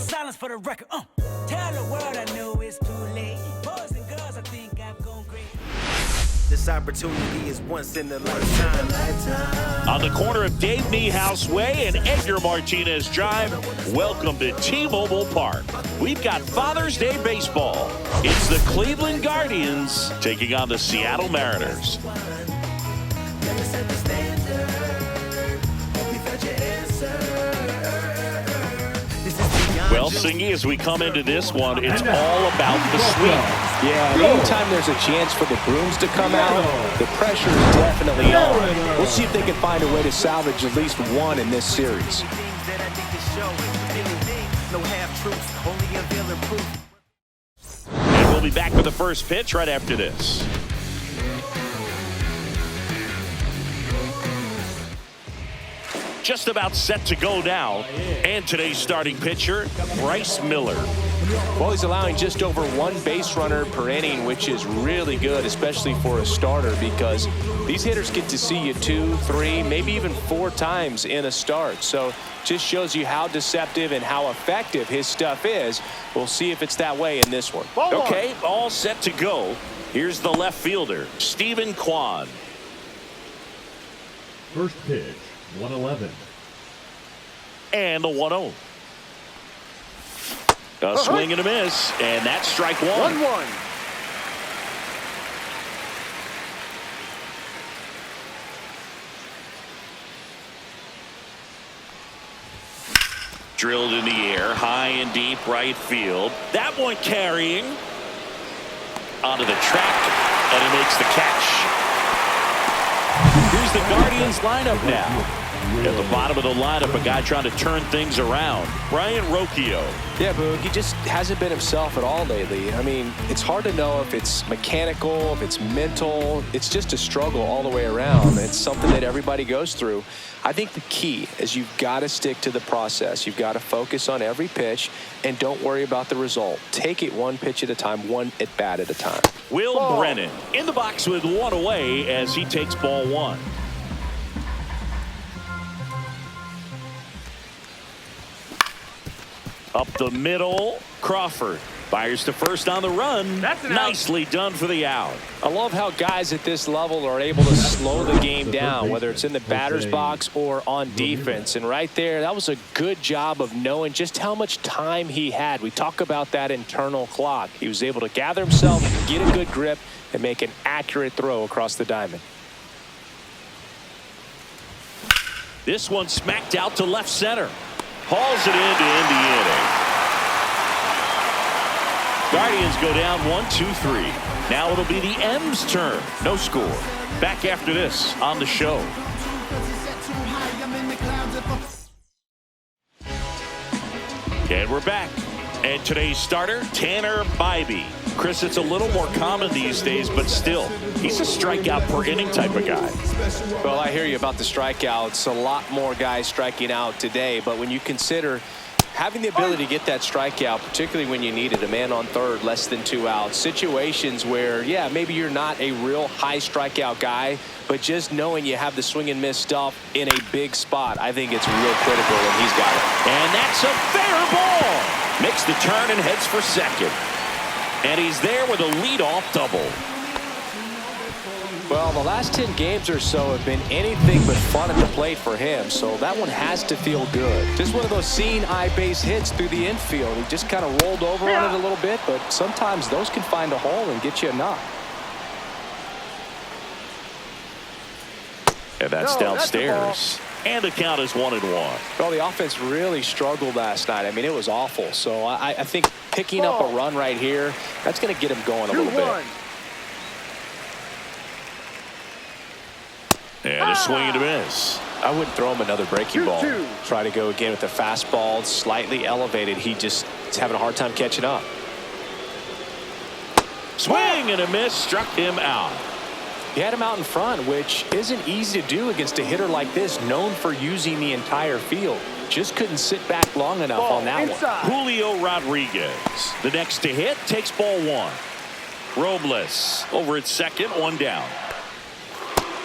silence for the record. Tell the world I know it's too late. Boys and girls, I think I've gone great. This opportunity is once in a lifetime. On the corner of Dave Niehaus Way and Edgar Martinez Drive, welcome to T-Mobile Park. We've got Father's Day baseball. It's the Cleveland Guardians taking on the Seattle Mariners. Well, Singy, as we come into this one, it's all about the sweep. Yeah, anytime there's a chance for the brooms to come out, the pressure is definitely on. We'll see if they can find a way to salvage at least one in this series. And we'll be back with the first pitch right after this. Just about set to go now. And today's starting pitcher, Bryce Miller. Well, he's allowing just over one base runner per inning, which is really good, especially for a starter, because these hitters get to see you 2, 3, maybe even 4 times in a start. So just shows you how deceptive and how effective his stuff is. We'll see if it's that way in this one. Okay, all set to go. Here's the left fielder, Stephen Kwan. First pitch, 111. And the 1-0. A swing and a miss, and that's strike one. 1-1. Drilled in the air, high and deep right field. That one carrying onto the track, and he makes the catch. Here's the Guardians lineup now. At the bottom of the lineup, a guy trying to turn things around, Brian Rocchio. Yeah, Boog, he just hasn't been himself at all lately. I mean, it's hard to know if it's mechanical, if it's mental. It's just a struggle all the way around. It's something that everybody goes through. I think the key is you've got to stick to the process. You've got to focus on every pitch and don't worry about the result. Take it one pitch at a time, one at bat at a time. Will Brennan in the box with one away as he takes ball one. Up the middle, Crawford fires to first on the run. Nicely done for the out. I love how guys at this level are able to slow the game down, whether it's in the batter's box or on defense. And right there, that was a good job of knowing just how much time he had. We talk about that internal clock. He was able to gather himself, get a good grip, and make an accurate throw across the diamond. This one smacked out to left center. Hauls it in to end the inning. Guardians go down 1-2-3. Now it'll be the M's turn. No score. Back after this on the show. And we're back. And today's starter, Tanner Bibee. Chris, it's a little more common these days, but still, he's a strikeout per inning type of guy. Well, I hear you about the strikeouts. A lot more guys striking out today, but when you consider having the ability to get that strikeout, particularly when you need it, a man on third, less than 2 outs, situations where, yeah, maybe you're not a real high strikeout guy, but just knowing you have the swing and miss stuff in a big spot, I think it's real critical, and he's got it. And that's a fair ball. Makes the turn and heads for second. And he's there with a leadoff double. Well, the last 10 games or so have been anything but fun at the plate for him, so that one has to feel good. Just one of those seeing eye base hits through the infield. He just kind of rolled over on it a little bit, but sometimes those can find a hole and get you a knock. And that's downstairs. And the count is 1-1. Well, the offense really struggled last night. I mean, it was awful. So I think picking up a run right here, that's going to get him going a little bit. And a swing and a miss. I wouldn't throw him another breaking ball. Try to go again with the fastball, slightly elevated. He just is having a hard time catching up. Swing and a miss, struck him out. He had him out in front, which isn't easy to do against a hitter like this, known for using the entire field. Just couldn't sit back long enough on that one. Julio Rodriguez, the next to hit, takes ball one. Robles over at second, one down.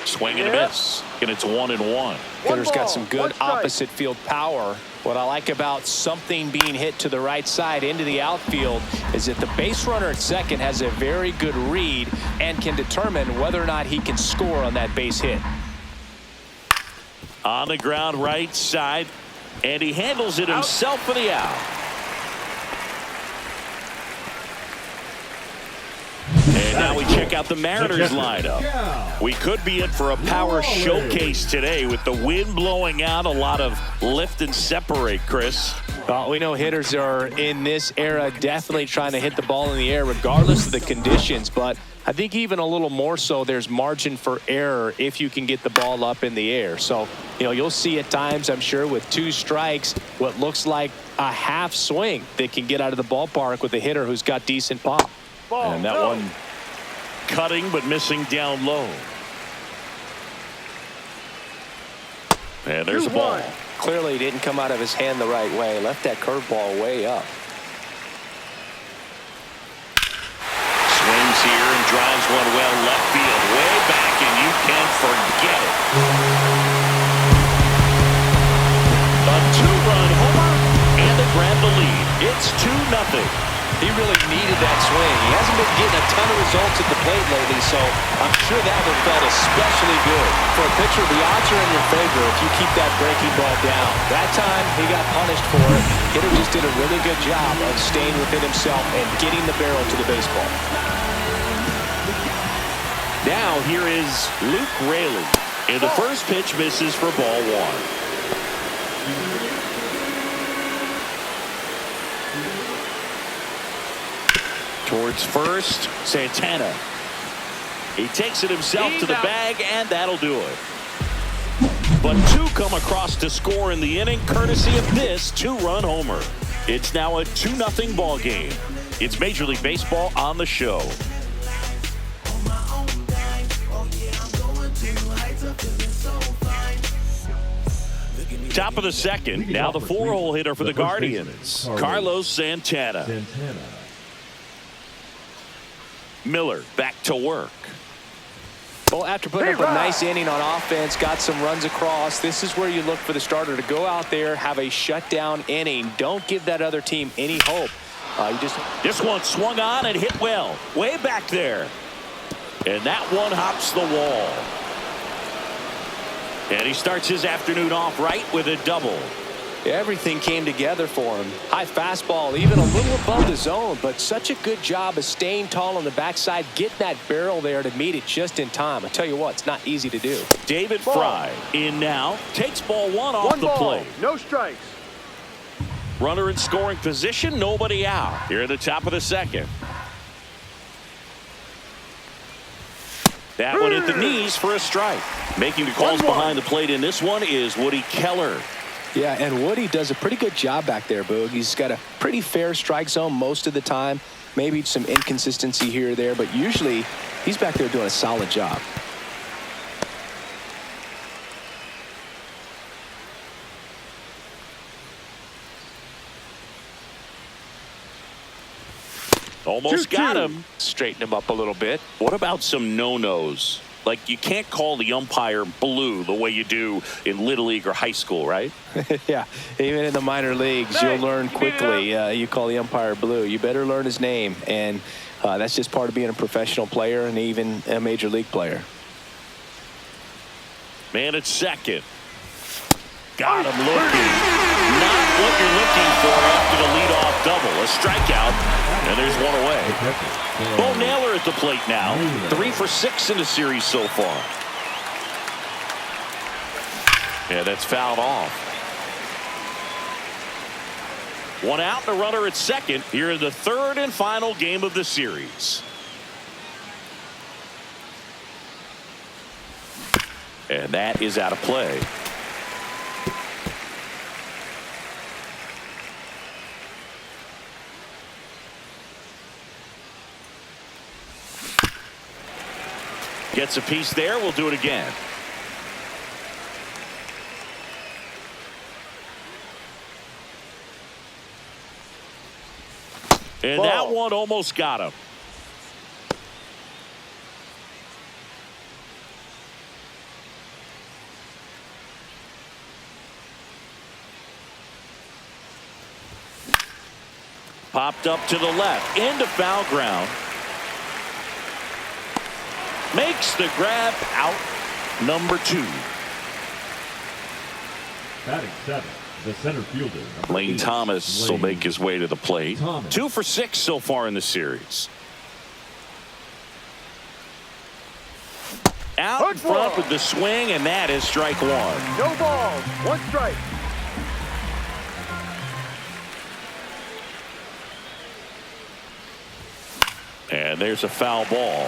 Swing and a miss. And it's 1-1. Hitter's got some good opposite field power. What I like about something being hit to the right side into the outfield is that the base runner at second has a very good read and can determine whether or not he can score on that base hit. On the ground right side, and he handles it himself for the out. And now we check out the Mariners lineup. We could be in for a power showcase today with the wind blowing out, a lot of lift and separate, Chris. Well, we know hitters are in this era definitely trying to hit the ball in the air regardless of the conditions, but I think even a little more so there's margin for error if you can get the ball up in the air. So, you'll see at times, I'm sure, with 2 strikes, what looks like a half swing that can get out of the ballpark with a hitter who's got decent pop. And that one cutting but missing down low. And there's a ball. Clearly he didn't come out of his hand the right way. Left that curveball way up. Swings here and drives one well left field. Way back, and you can forget it. A 2-run homer, and they grab the lead. It's 2-0. He really needed that swing. He hasn't been getting a ton of results at the plate lately, so I'm sure that one felt especially good. For a pitcher, the odds are in your favor if you keep that breaking ball down. That time, he got punished for it. Hitter just did a really good job of staying within himself and getting the barrel to the baseball. Now here is Luke Raley. And the first pitch misses for ball 1. Towards first, Santana. He takes it himself to the bag, and that'll do it. But 2 come across to score in the inning, courtesy of this 2-run homer. It's now a 2-0 ball game. It's Major League Baseball on the show. Top of the second. Now the 4-hole hitter for the Guardians, Carlos Santana. Miller back to work. Well, after putting up a nice inning on offense, got some runs across, this is where you look for the starter to go out there, have a shutdown inning. Don't give that other team any hope. This one swung on and hit well. Way back there. And that one hops the wall. And he starts his afternoon off right with a double. Everything came together for him. High fastball, even a little above the zone, but such a good job of staying tall on the backside, getting that barrel there to meet it just in time. I tell you what, it's not easy to do. David Fry in now, takes ball 1 off the plate. No strikes. Runner in scoring position, nobody out. Here at the top of the second. That one hit the knees for a strike. Making the calls behind the plate in this one is Woody Keller. Yeah, and Woody does a pretty good job back there, Boog. He's got a pretty fair strike zone most of the time. Maybe some inconsistency here or there, but usually he's back there doing a solid job. Almost got him. Straighten him up a little bit. What about some no-nos? Like, you can't call the umpire blue the way you do in Little League or high school, right? Yeah, even in the minor leagues, you'll learn quickly. You call the umpire blue. You better learn his name, and that's just part of being a professional player and even a major league player. Man at second. Got him looking. Not what you're looking for after the leadoff double. A strikeout, and there's one away. Bo Naylor at the plate now. 3 for 6 in the series so far. Yeah, that's fouled off. 1 out and a runner at second here in the 3rd and final game of the series. And that is out of play. Gets a piece there. We'll do it again. And that one almost got him. Popped up to the left. Into foul ground. Makes the grab out. Number 2. Batting 7, the center fielder. Lane 8, Thomas will make his way to the plate. Thomas. 2 for 6 so far in the series. Out in front with the swing, and that is strike 1. No balls, 1 strike. And there's a foul ball.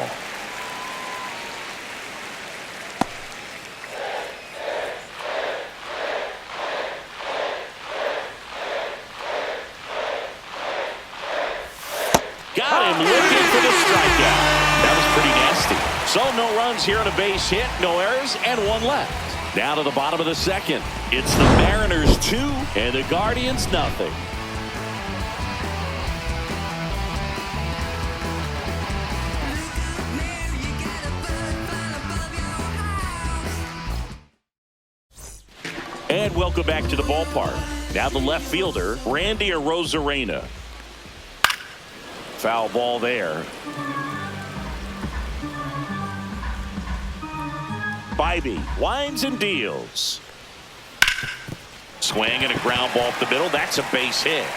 Got him looking for the strikeout. That was pretty nasty. So no runs here on a base hit, no errors, and 1 left. Down to the bottom of the second. It's the Mariners 2 and the Guardians nothing. And welcome back to the ballpark. Now the left fielder, Randy Arozarena. Foul ball there. Bybee winds and deals. Swing and a ground ball up the middle. That's a base hit.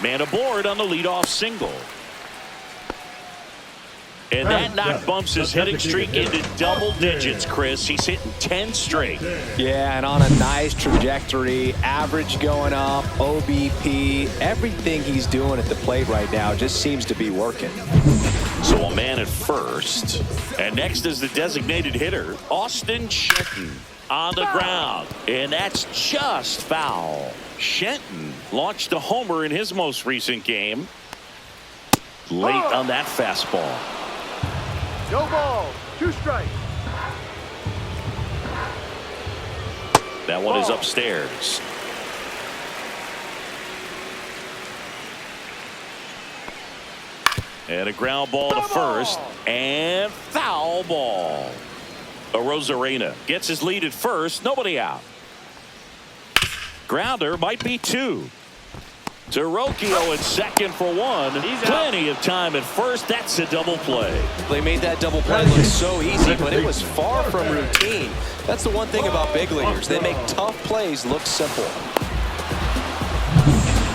Man aboard on the leadoff single. And that knock bumps his hitting streak into double digits, Chris. He's hitting 10 straight. Yeah, and on a nice trajectory, average going up, OBP, everything he's doing at the plate right now just seems to be working. So a man at first. And next is the designated hitter, Austin Shenton, on the ground. And that's just foul. Shenton launched a homer in his most recent game. Late on that fastball. No balls, 2 strikes. That one is upstairs. And a ground ball to first. And foul ball. Arozarena gets his lead at first. Nobody out. Grounder might be 2. To Rocchio at second for 1. Plenty of time at first. That's a double play. They made that double play look so easy, but it was far from routine. That's the one thing about big leaguers. They make tough plays look simple.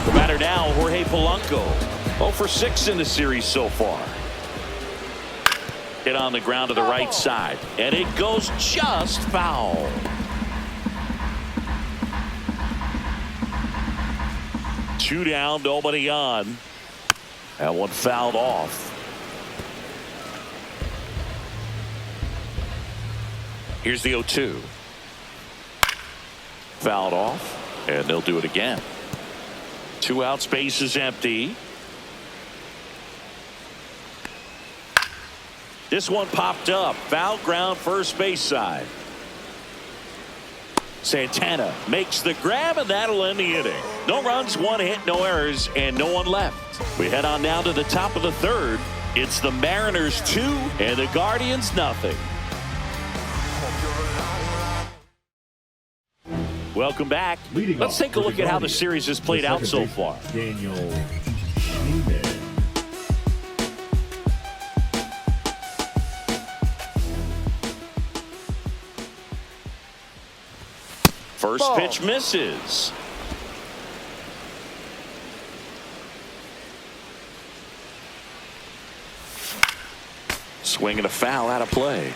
The batter now, Jorge Polanco. 0 for 6 in the series so far. Hit on the ground to the right side. And it goes just foul. Two down, nobody on. That one fouled off. Here's the 0-2. Fouled off, and they'll do it again. 2 out, space is empty. This one popped up. Foul ground, first base side. Santana makes the grab, and that'll end the inning. No runs, 1 hit, no errors, and no one left. We head on down to the top of the 3rd. It's the Mariners 2 and the Guardians nothing. Welcome back. Let's take a look at how the series has played out so far. Daniel Schneemann. First pitch misses. Swing and a foul out of play.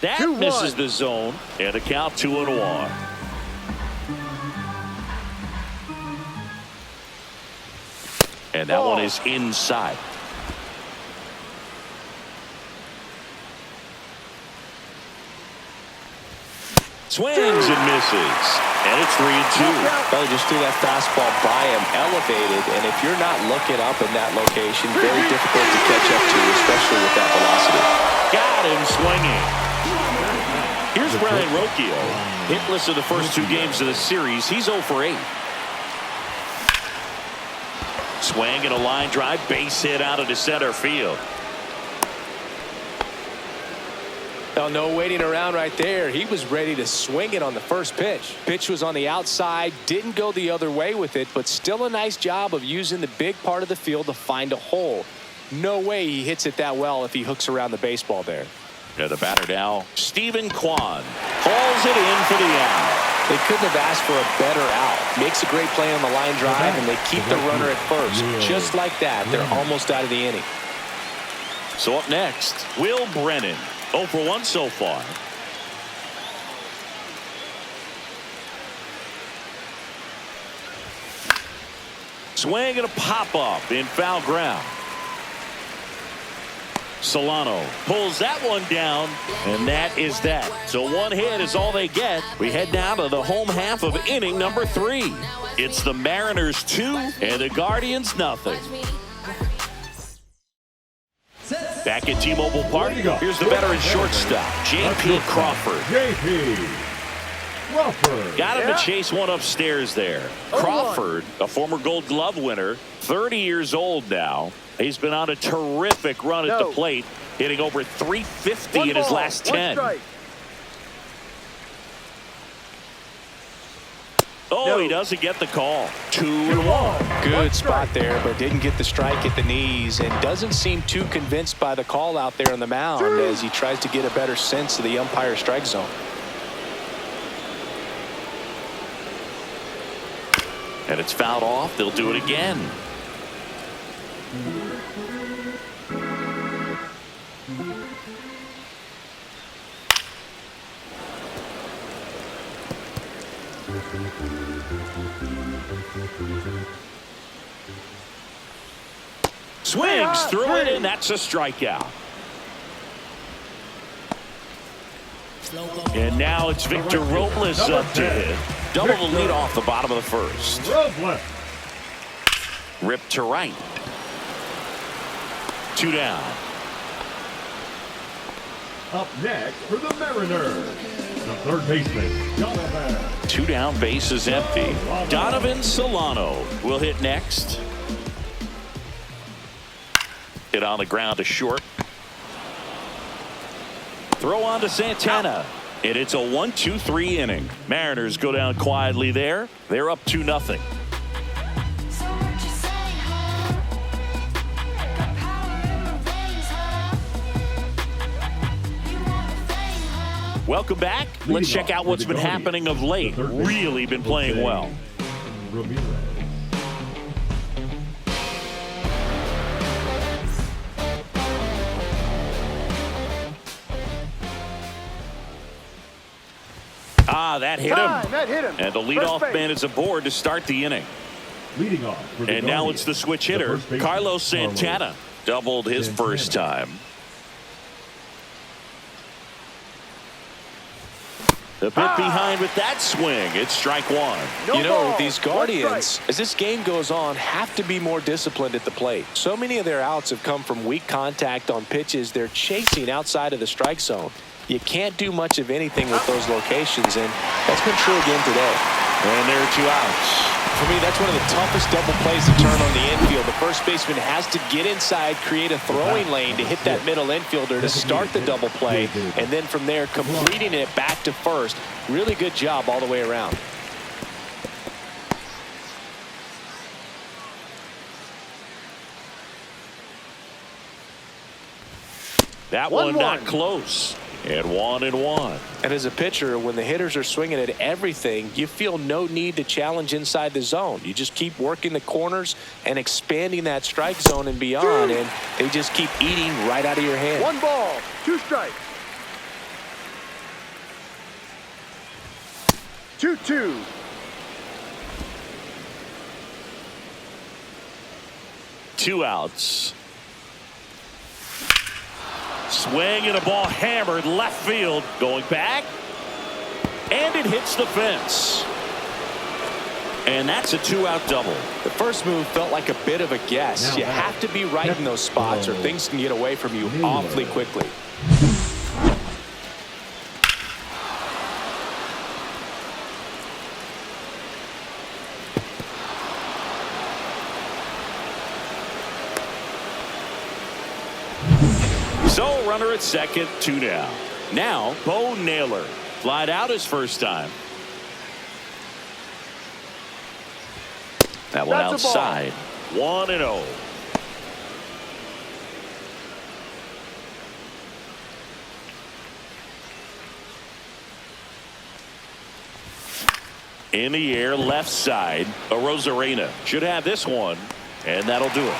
That misses the zone, and a count 2-1. And that one is inside. Swings and misses. And it's 3-2. Well, just threw that fastball by him, elevated, and if you're not looking up in that location, very difficult to catch up to, especially with that velocity. Got him swinging. Here's Brian Rocchio. Hitless in the first 2 games of the series. He's 0 for 8. Swing and a line drive, base hit out into center field. Oh, no waiting around right there. He was ready to swing it on the first pitch. Pitch was on the outside, didn't go the other way with it, but still a nice job of using the big part of the field to find a hole. No way he hits it that well if he hooks around the baseball there. Yeah, the batter now, Stephen Kwan, hauls it in for the out. They couldn't have asked for a better out. Makes a great play on the line drive, and they keep the runner at first. Just like that, they're almost out of the inning. So up next, Will Brennan. 0 for 1 so far. Swing and a pop-up in foul ground. Solano pulls that one down, and that is that. So one hit is all they get. We head down to the home half of inning number 3. It's the Mariners 2 and the Guardians nothing. Back at T-Mobile Park, here's the veteran shortstop, J.P. Crawford. J.P. Crawford. Got him to chase one upstairs there. Crawford, a former Gold Glove winner, 30 years old now. He's been on a terrific run at the plate, hitting over 350 in his last 10. Oh, he doesn't get the call. 2-1. Good spot there, but didn't get the strike at the knees, and doesn't seem too convinced by the call out there on the mound as he tries to get a better sense of the umpire strike zone. And it's fouled off. They'll do it again. Swings through it, and that's a strikeout. And now it's Victor Robles up to hit. Double the lead off the bottom of the first. Robles. Ripped to right. 2 down. Up next for the Mariners, the third baseman, Donovan. 2 down, base is empty. Donovan Solano will hit next. Hit on the ground to short. Throw on to Santana. And it's a 1-2-3 inning. Mariners go down quietly there. They're up 2-0. Welcome back. Let's check out what's been happening of late. Really been playing well. Ramirez. That hit him. That hit him. And the leadoff man is aboard to start the inning. Leading off for the And now Guardians, it's the switch hitter, first baseman, Carlos Santana. Doubled his Santana. first time. The bit behind with that swing. It's strike 1. You know, these Guardians, as this game goes on, have to be more disciplined at the plate. So many of their outs have come from weak contact on pitches they're chasing outside of the strike zone. You can't do much of anything with those locations, and that's been true again today. And there are 2 outs. For me, that's one of the toughest double plays to turn on the infield. The first baseman has to get inside, create a throwing lane to hit that middle infielder to start the double play, and then from there, completing it back to first. Really good job all the way around. That one not close. And 1-1. And as a pitcher, when the hitters are swinging at everything, you feel no need to challenge inside the zone. You just keep working the corners and expanding that strike zone and beyond, and they just keep eating right out of your hand. 1 ball, 2 strikes. 2-2. Two outs. Swing and a ball hammered left field. Going back. And it hits the fence. And that's a 2-out double. The first move felt like a bit of a guess. You have to be right in those spots or things can get away from you awfully quickly. So runner at second, 2 down. Now, Bo Naylor flied out his first time. That one That's a ball. outside. 1-0. In the air, left side. Arozarena should have this one, and that'll do it.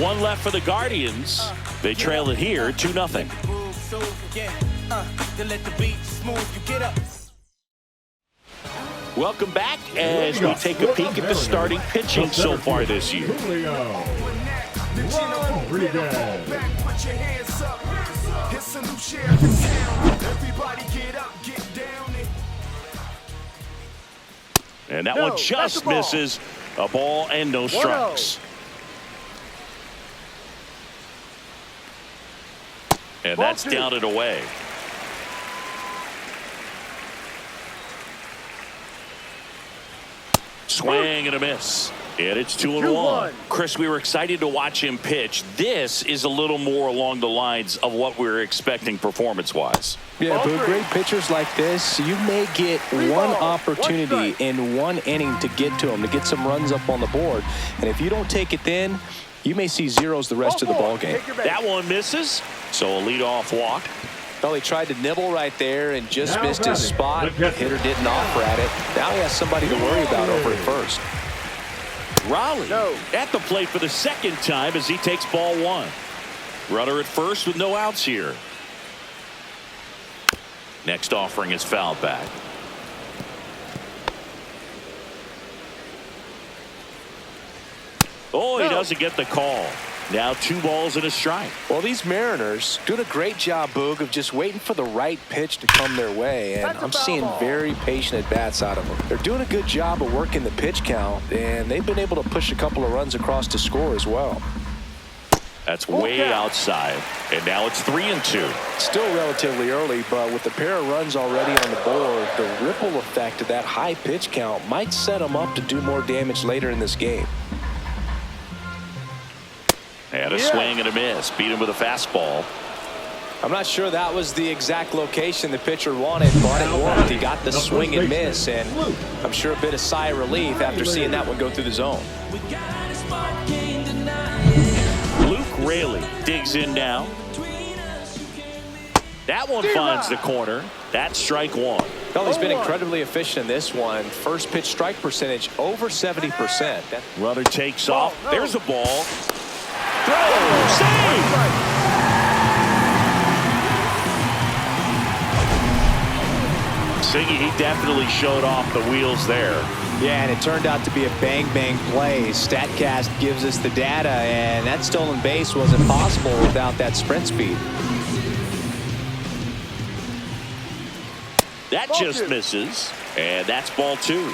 One left for the Guardians. They trail it here 2-0. Welcome back as we take a peek at the starting pitching so far this year. Julio Rodriguez. And that No, one that's just a ball. misses. A ball and no strikes. And Ball that's two. down and away. Swing and a miss. And it's 2-1. 2-1. Chris, we were excited to watch him pitch. This is a little more along the lines of what we were expecting performance-wise. Yeah, Ball but three. great pitchers like this, you may get Three one balls, opportunity one strike. in one inning to get to them, to get some runs up on the board. And if you don't take it then, you may see zeros the rest of the ball game. Take your base. That one misses. So a leadoff walk. Well, he tried to nibble right there and just Now missed his batting, spot. the catcher. Hitter didn't offer at it. Now he has somebody to worry about over at first. Raleigh No. at the plate for the second time as he takes ball one. Runner at first with no outs here. Next offering is fouled back. Oh, he No. doesn't get the call. Now 2 balls and a strike. Well, these Mariners doing a great job, Boog, of just waiting for the right pitch to come their way, and That's a I'm foul seeing ball. very patient at-bats out of them. They're doing a good job of working the pitch count, and they've been able to push a couple of runs across to score as well. That's way count. outside. And now it's 3-2. Still relatively early, but with the pair of runs already on the board, the ripple effect of that high pitch count might set them up to do more damage later in this game. And a Yeah. swing and a miss. Beat him with a fastball. I'm not sure that was the exact location the pitcher wanted, but it worked. He got the swing and miss, and I'm sure a bit of sigh of relief after seeing that one go through the zone. Luke Raley digs in now. That one finds the corner. That's strike one. Well, he's been incredibly efficient in this one. First pitch strike percentage over 70%. Runner takes Ball, off. no. There's a ball. Throw. Save. Siggy, he definitely showed off the wheels there. Yeah, and it turned out to be a bang-bang play. StatCast gives us the data, and that stolen base wasn't possible without that sprint speed. That Ball just two. misses. And that's ball 2.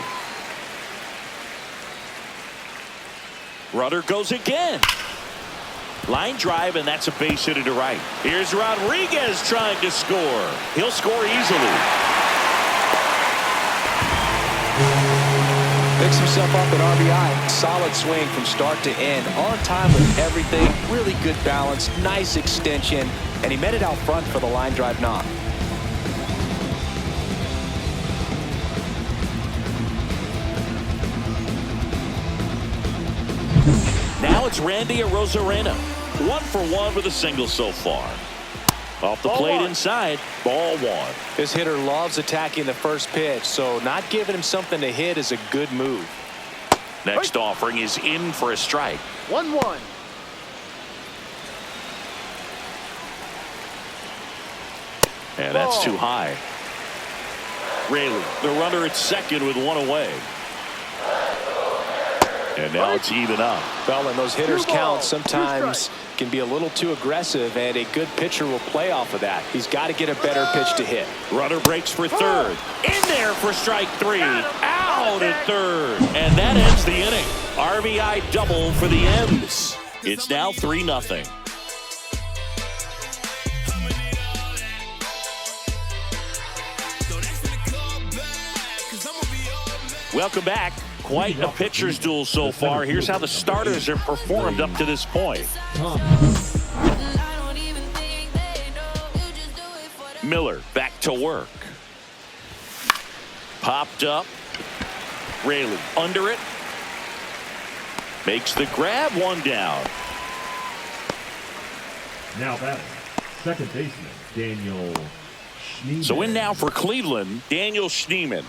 Runner goes again. Line drive, and that's a base hit to right. Here's Rodriguez trying to score. He'll score easily. Picks himself up at RBI. Solid swing from start to end. On time with everything. Really good balance. Nice extension. And he met it out front for the line drive knock. Now it's Randy Arozarena. 1 for 1 with a single so far. Off the Ball plate one. inside. Ball 1. This hitter loves attacking the first pitch, so not giving him something to hit is a good move. Next offering is in for a strike. 1-1. And that's Ball. too high. Raley, the runner at second with 1 away. And now it's even up. Well, and those hitters' Two balls, counts two sometimes strikes. can be a little too aggressive, and a good pitcher will play off of that. He's got to get a better pitch to hit. Runner breaks for third. In there for strike 3. Out at third. And that ends the inning. RBI double for the M's. It's now 3-0. Welcome back. Quite a pitcher's duel so far. Here's how the starters have performed up to this point. Miller back to work. Popped up. Raley under it. Makes the grab, one down. Now batting, second baseman, Daniel Schneemann. So in now for Cleveland, Daniel Schneemann.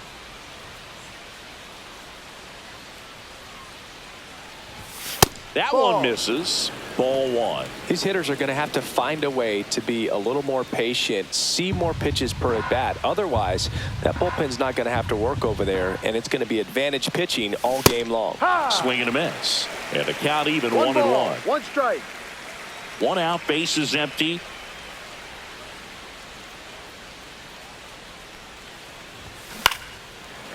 That one misses. Ball one. These hitters are going to have to find a way to be a little more patient, see more pitches per at bat. Otherwise, that bullpen's not going to have to work over there, and it's going to be advantage pitching all game long. Swing and a miss. And the count even, 1-1. One strike. One out, base is empty.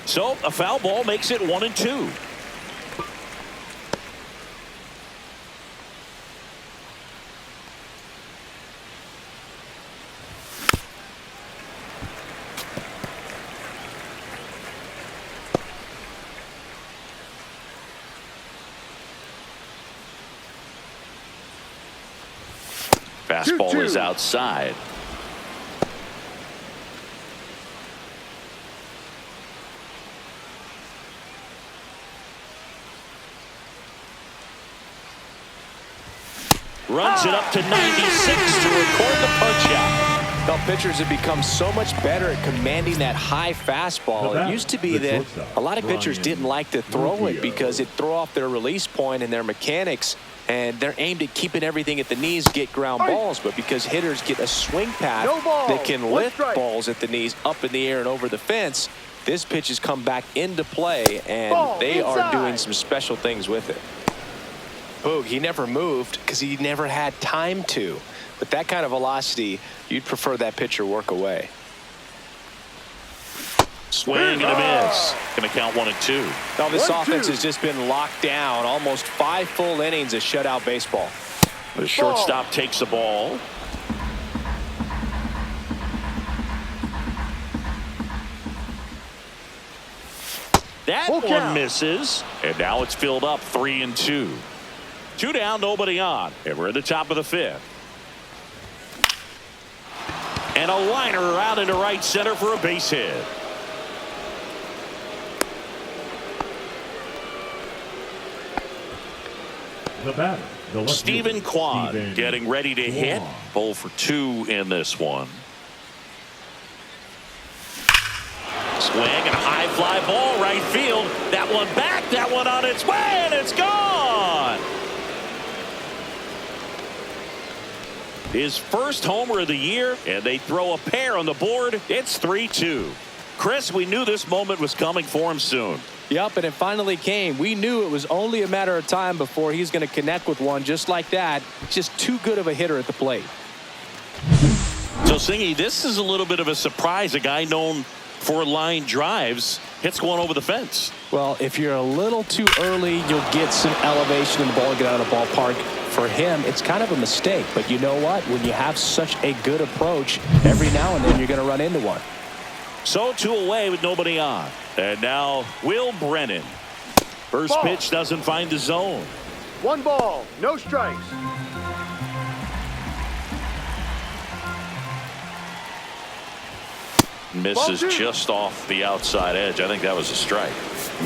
So a foul ball makes it 1-2. Fastball is outside. Runs it up to 96 to record the punch out. Well, pitchers have become so much better at commanding that high fastball. It used to be that a lot of pitchers didn't like to throw it because it threw off their release point and their mechanics. And they're aimed at keeping everything at the knees, get ground balls. But because hitters get a swing path that can lift balls at the knees up in the air and over the fence, this pitch has come back into play, and they are doing some special things with it. Boog, he never moved because he never had time to. With that kind of velocity, you'd prefer that pitcher work away. Swing and a miss. Going to count 1-2. Now this offense has just been locked down. Almost 5 full innings of shutout baseball. The shortstop takes the ball. That one misses. And now it's filled up 3-2. 2 down, nobody on. And we're at the top of the 5th. And a liner out into right center for a base hit. The batter, the left Stephen fielder, Kwan Stephen getting ready to hit. Kwan. 0 for 2 in this one. Swing and a high fly ball right field. That one back, that one on its way, and it's gone. His first homer of the year, and they throw a pair on the board. It's 3-2. Chris, we knew this moment was coming for him soon. Yep, and it finally came. We knew it was only a matter of time before he's going to connect with one just like that. Just too good of a hitter at the plate. So, Singy, this is a little bit of a surprise. A guy known for line drives hits one over the fence. Well, if you're a little too early, you'll get some elevation in the ball, get out of the ballpark. For him, it's kind of a mistake. But you know what? When you have such a good approach, every now and then you're going to run into one. So 2 away with nobody on. And now Will Brennan. First pitch doesn't find the zone. 1 ball, no strikes. Misses just off the outside edge. I think that was a strike.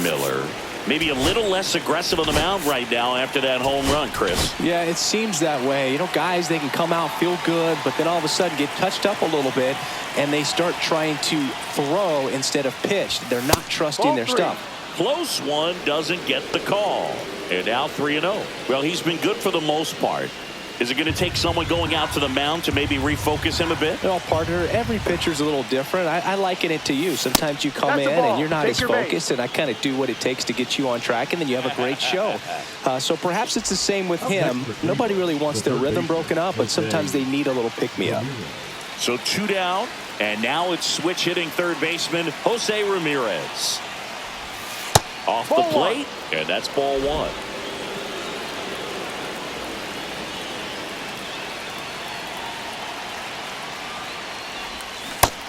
Miller. Maybe a little less aggressive on the mound right now after that home run, Chris. Yeah, it seems that way. You know, guys, they can come out, feel good, but then all of a sudden get touched up a little bit, and they start trying to throw instead of pitch. They're not trusting their stuff. Close one, doesn't get the call. And now 3-0. Well, he's been good for the most part. Is it going to take someone going out to the mound to maybe refocus him a bit? Well, partner, every pitcher's a little different. I liken it to you. Sometimes you come in and you're not as focused, and I kind of do what it takes to get you on track, and then you have a great show. So perhaps it's the same with him. Nobody really wants their rhythm broken up, but sometimes they need a little pick-me-up. So 2 down, and now it's switch hitting third baseman Jose Ramirez. Off the plate, and that's ball 1.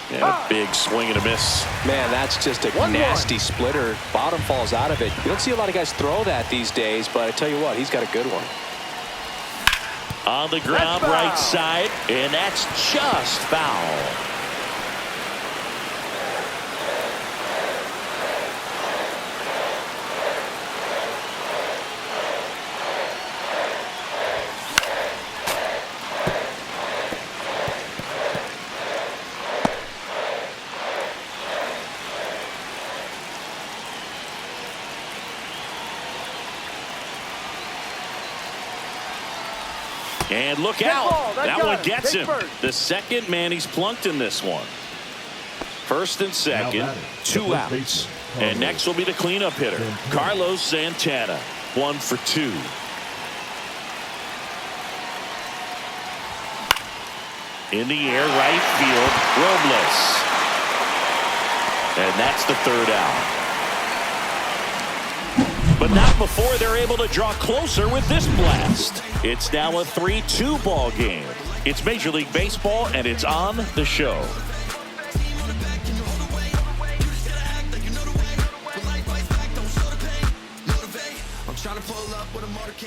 And a big swing and a miss. Man, that's just a nasty splitter. Bottom falls out of it. You don't see a lot of guys throw that these days, but I tell you what, he's got a good one. On the ground, right side, and that's just foul. And look Get out. ball. That got one him. gets Take him. first. The second man he's plunked in this one. First and second, Now batting, 2 the outs. baseman, And next will be the cleanup hitter, Carlos Santana. 1 for 2. In the air, right field, Robles. And that's the 3rd out. But not before they're able to draw closer with this blast. It's now a 3-2 ball game. It's Major League Baseball, and it's on the show.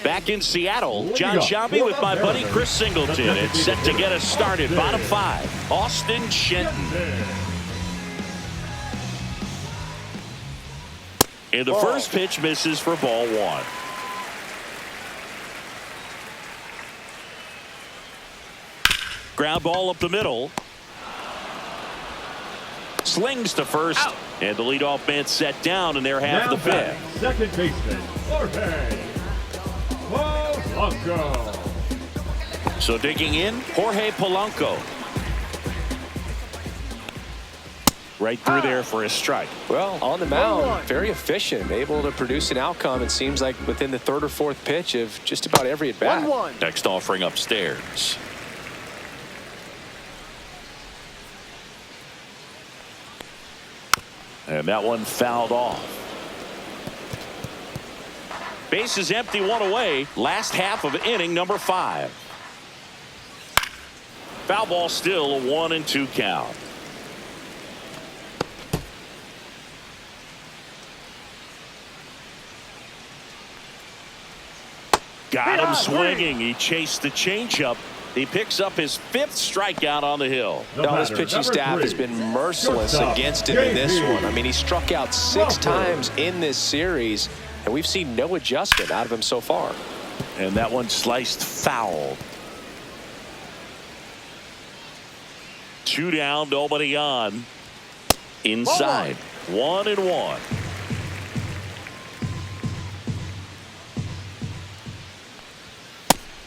Back in Seattle, John Shambi with my buddy Chris Singleton. It's set to get us started. Bottom 5, Austin Shenton. And the first pitch misses for ball 1. Ground ball up the middle. Slings to first. Out. And the leadoff man set down in their half of the 5th. Second baseman, Jorge Polanco. So digging in, Jorge Polanco. Right through there for a strike. Well, on the mound, very efficient, able to produce an outcome, it seems like, within the 3rd or 4th pitch of just about every at-bat. 1-1. Next offering upstairs. And that one fouled off. Base is empty, 1 away. Last half of inning number 5. Foul ball still, a 1-2 count. Got him swinging. He chased the changeup. He picks up his 5th strikeout on the hill. Now, this pitching staff has been merciless against him in this one. I mean, he struck out 6 times in this series, and we've seen no adjustment out of him so far. And that one sliced foul. 2 down, nobody on. Inside. 1-1.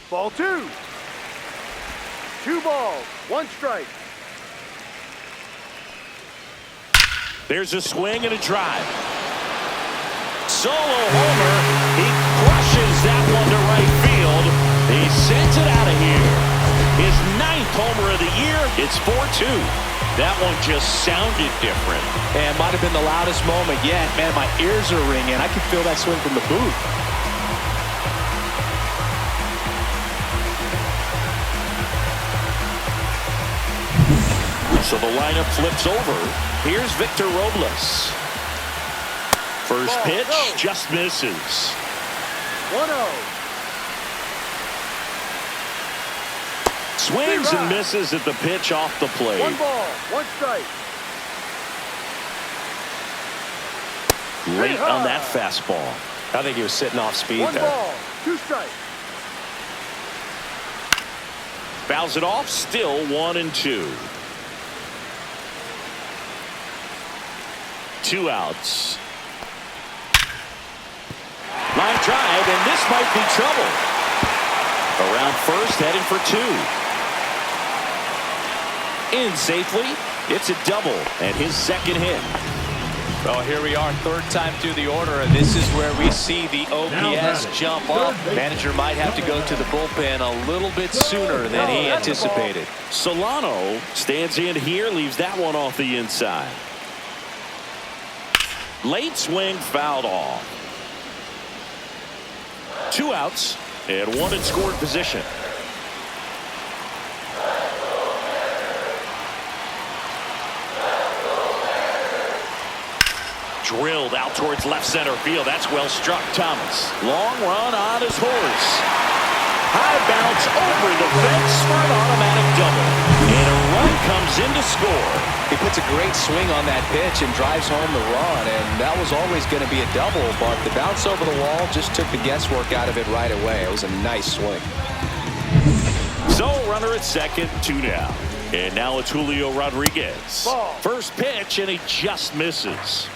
Ball 2. 2 balls, 1 strike. There's a swing and a drive. Solo homer. He crushes that one to right field. He sends it out of here. His 9th homer of the year. It's 4-2. That one just sounded different. And might have been the loudest moment yet. Man, my ears are ringing. I can feel that swing from the booth. So the lineup flips over. Here's Victor Robles. First pitch just misses. 1-0. Swings and misses at the pitch off the plate. 1 ball, 1 strike. Late on that fastball. I think he was sitting off speed 1 there. ball, 2 strikes. Fouls it off. Still 1-2. 2 outs. Line drive, and this might be trouble. Around first, heading for 2. In safely. It's a double, and his 2nd hit. Well, here we are, 3rd time through the order, and this is where we see the OPS jump up. Manager might have to go to the bullpen a little bit sooner than he anticipated. Solano stands in here, leaves that one off the inside. Late swing fouled off. 2 outs and 1 in scored position. Drilled out towards left center field. That's well struck. Thomas. Long run on his horse. High bounce over the fence for an automatic double. And a run comes in to score. He puts a great swing on that pitch and drives home the run, and that was always going to be a double, but the bounce over the wall just took the guesswork out of it right away. It was a nice swing. So runner at second, 2 down. And now it's Julio Rodriguez. Ball. First pitch, and he just misses.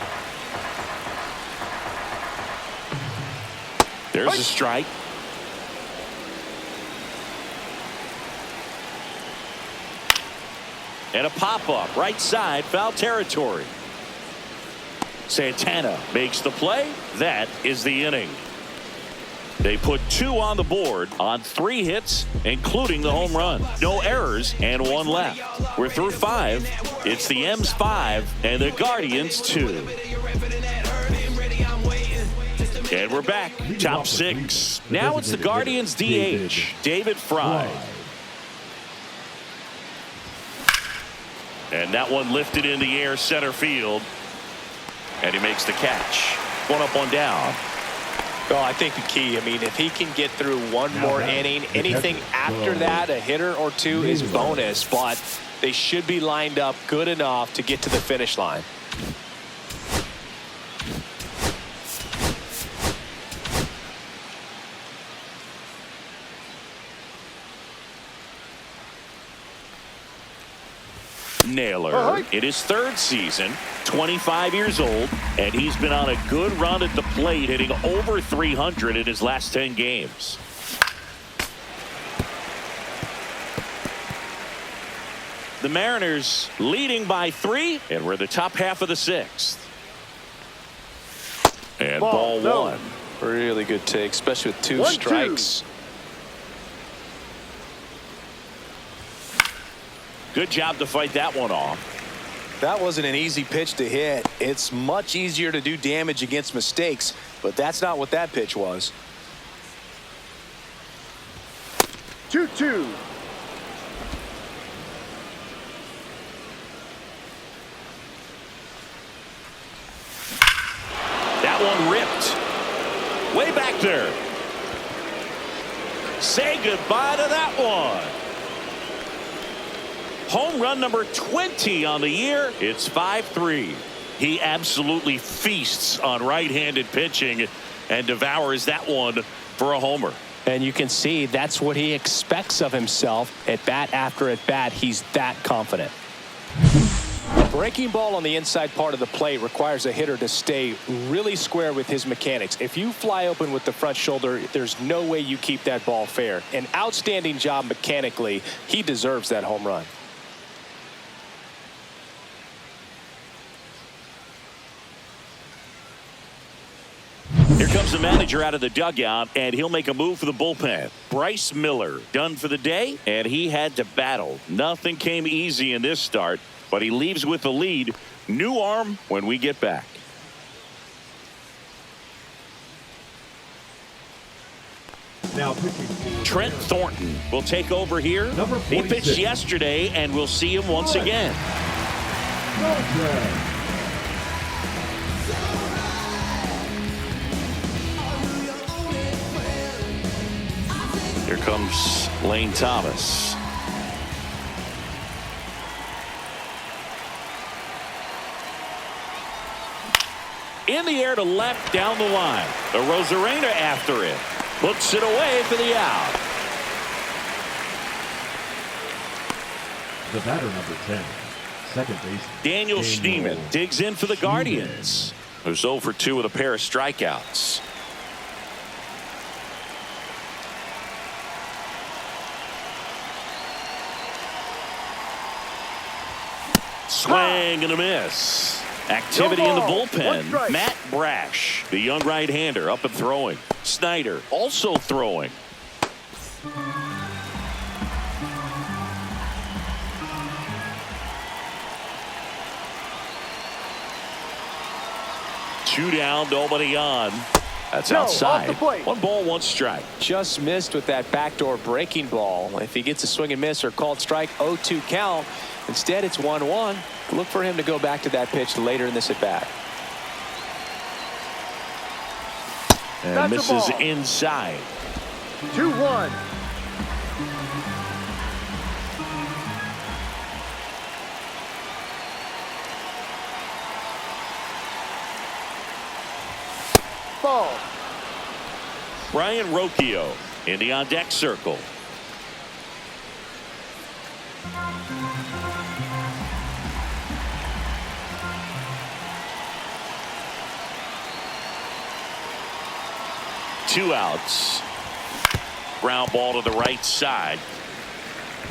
There's a strike. And a pop-up right side, foul territory. Santana makes the play. That is the inning. They put 2 on the board on 3 hits, including the home run. No errors and 1 left. We're through 5. It's the M's 5 and the Guardians 2. And we're back. Top 6. Now it's the Guardians DH, David Fry. And that one lifted in the air center field. And he makes the catch. 1 up, 1 down. Well, I think the key, I mean, if he can get through 1 more inning, anything after that, a hitter or 2 is bonus, but they should be lined up good enough to get to the finish line. Naylor in his 3rd season, 25 years old, and he's been on a good run at the plate, hitting over 300 in his last 10 games. The Mariners leading by 3, and we're the top half of the 6th. And ball 1. Really good take, especially with 2 strikes. Good job to fight that one off. That wasn't an easy pitch to hit. It's much easier to do damage against mistakes, but that's not what that pitch was. 2-2. That one ripped. Way back there. Say goodbye to that one. Home run number 20 on the year. It's 5-3. He absolutely feasts on right-handed pitching and devours that one for a homer. And you can see that's what he expects of himself at bat after at bat. He's that confident. A breaking ball on the inside part of the plate requires a hitter to stay really square with his mechanics. If you fly open with the front shoulder, there's no way you keep that ball fair. An outstanding job mechanically. He deserves that home run. Here comes the manager out of the dugout, and he'll make a move for the bullpen. Bryce Miller done for the day, and he had to battle. Nothing came easy in this start, but he leaves with the lead. New arm when we get back. Now pitching. Trent Thornton will take over here. He pitched yesterday, and we'll see him once again. Here comes Lane Thomas. In the air to left, down the line. The Rosarena after it. Puts it away for the out. The batter number 10, second base. Daniel Schneemann digs in for the Guardians. Who's 0 for 2 with a pair of strikeouts. Swing and a miss. Activity in the bullpen. Matt Brash, the young right-hander, up and throwing. Snyder also throwing. Two down, nobody on. That's outside. 1 ball, 1 strike. Just missed with that backdoor breaking ball. If he gets a swing and miss or called strike, 0-2 count. Instead, it's 1-1. Look for him to go back to that pitch later in this at bat. And misses inside. 2-1. Ball. Brian Rocchio in the on-deck circle. Two outs. Ground ball to the right side.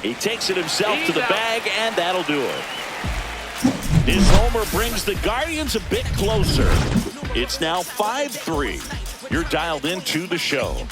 He takes it himself to the bag, and that'll do it. His homer brings the Guardians a bit closer. It's now 5-3. You're dialed into the show.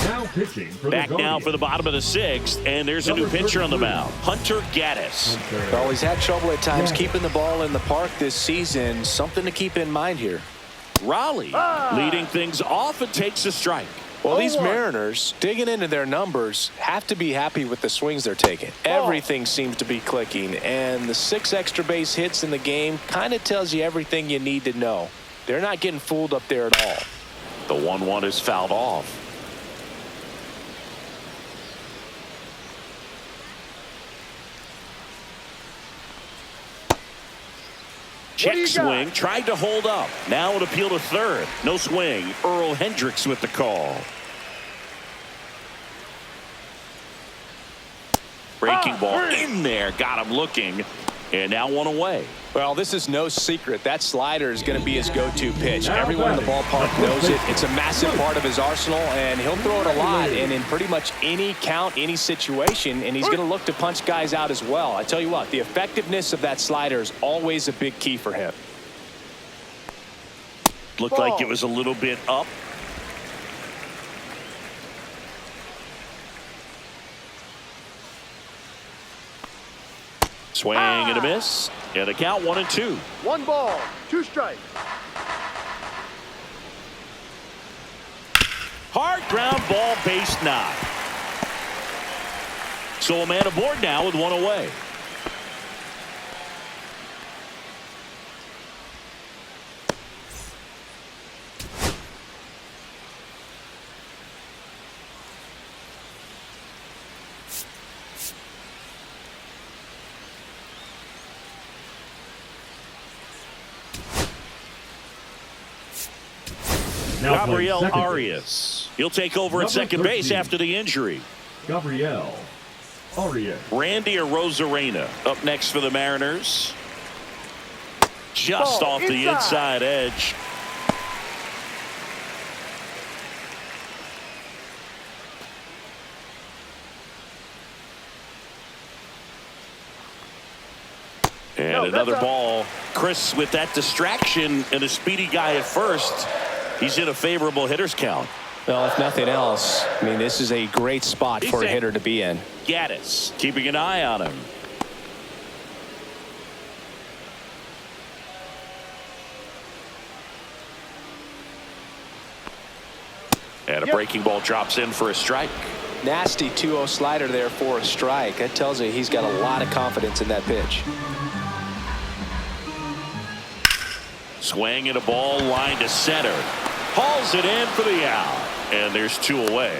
Now pitching for Back the now for the bottom of the sixth, and there's a new pitcher on the mound, Hunter Gaddis. Well, he's had trouble at times keeping the ball in the park this season. Something to keep in mind here. Raleigh leading things off and takes a strike. Well, these Mariners, digging into their numbers, have to be happy with the swings they're taking. Everything seems to be clicking, and the 6 extra base hits in the game kind of tells you everything you need to know. They're not getting fooled up there at all. The 1-1 is fouled off. Check swing, tried to hold up. Now an appeal to third. No swing. Earl Hendricks with the call. Breaking ball in there. Got him looking. And now one away. Well, this is no secret. That slider is going to be his go-to pitch. Everyone in the ballpark knows it. It's a massive part of his arsenal, and he'll throw it a lot and in pretty much any count, any situation, and he's going to look to punch guys out as well. I tell you what, the effectiveness of that slider is always a big key for him. Looked like it was a little bit up. Swing and a miss. And a count 1-2. 1 ball, 2 strikes. Hard ground ball, base knock. So a man aboard now with 1 away. Now Gabriel second Arias. He'll take over at Number second base 13. after the injury. Gabriel Arias. Randy Arozarena up next for the Mariners. Just Ball off the inside edge. And another ball. Chris, with that distraction and a speedy guy at first, he's in a favorable hitter's count. Well, if nothing else, I mean, this is a great spot for a hitter to be in. Gaddis keeping an eye on him. And a breaking ball drops in for a strike. Nasty 2-0 slider there for a strike. That tells you he's got a lot of confidence in that pitch. Swing and a ball line to center. Hauls it in for the out. And there's 2 away.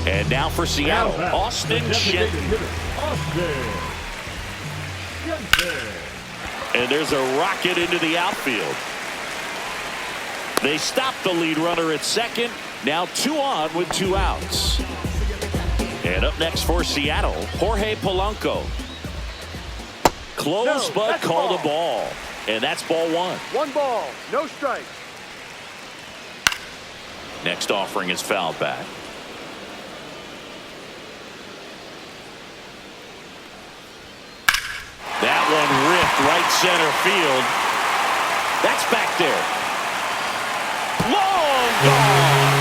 And now for Seattle, Austin Shenton. And there's a rocket into the outfield. They stop the lead runner at second. Now 2 on with 2 outs. And up next for Seattle, Jorge Polanco. Close, but called a ball. And that's ball 1. 1 ball, no strike. Next offering is fouled back. That one ripped right center field. That's back there. Long gone.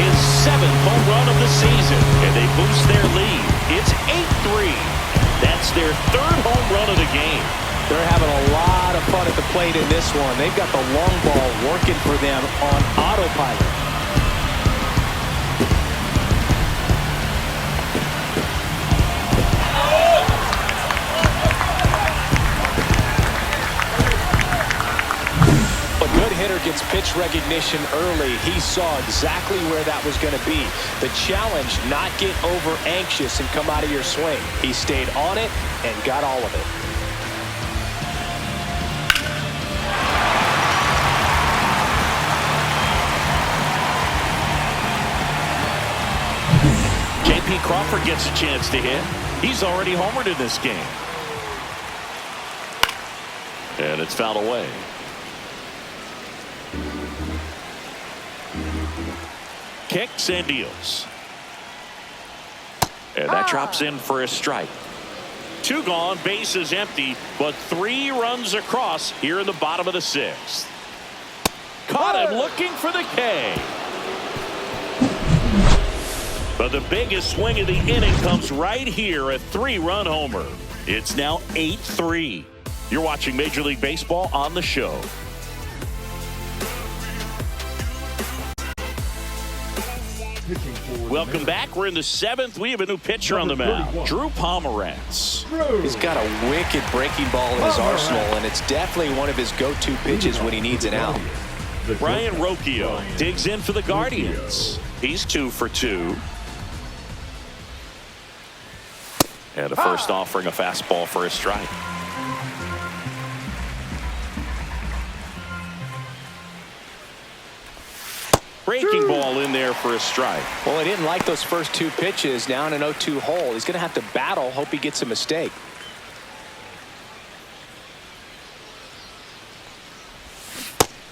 His 7th home run of the season. And they boost their lead. It's 8-3. That's their 3rd home run of the game. They're having a lot of fun at the plate in this one. They've got the long ball working for them on autopilot. A good hitter gets pitch recognition early. He saw exactly where that was going to be. The challenge, not get over anxious and come out of your swing. He stayed on it and got all of it. Crawford gets a chance to hit. He's already homered in this game. And it's fouled away. Kicks and deals. And that drops in for a strike. 2 gone, base is empty, but 3 runs across here in the bottom of the 6th. Caught him looking for the K. But the biggest swing of the inning comes right here, a 3-run homer. It's now 8-3. You're watching Major League Baseball on the show. Welcome back. We're in the 7th. We have a new pitcher on the mound, Drew Pomeranz. He's got a wicked breaking ball in his arsenal, and it's definitely one of his go-to pitches when he needs an out. Brian Rocchio digs in for the Guardians. He's 2 for 2. And a first offering a fastball for a strike. Breaking ball in there for a strike. Well, he didn't like those first 2 pitches. Now in an 0-2 hole. He's going to have to battle. Hope he gets a mistake.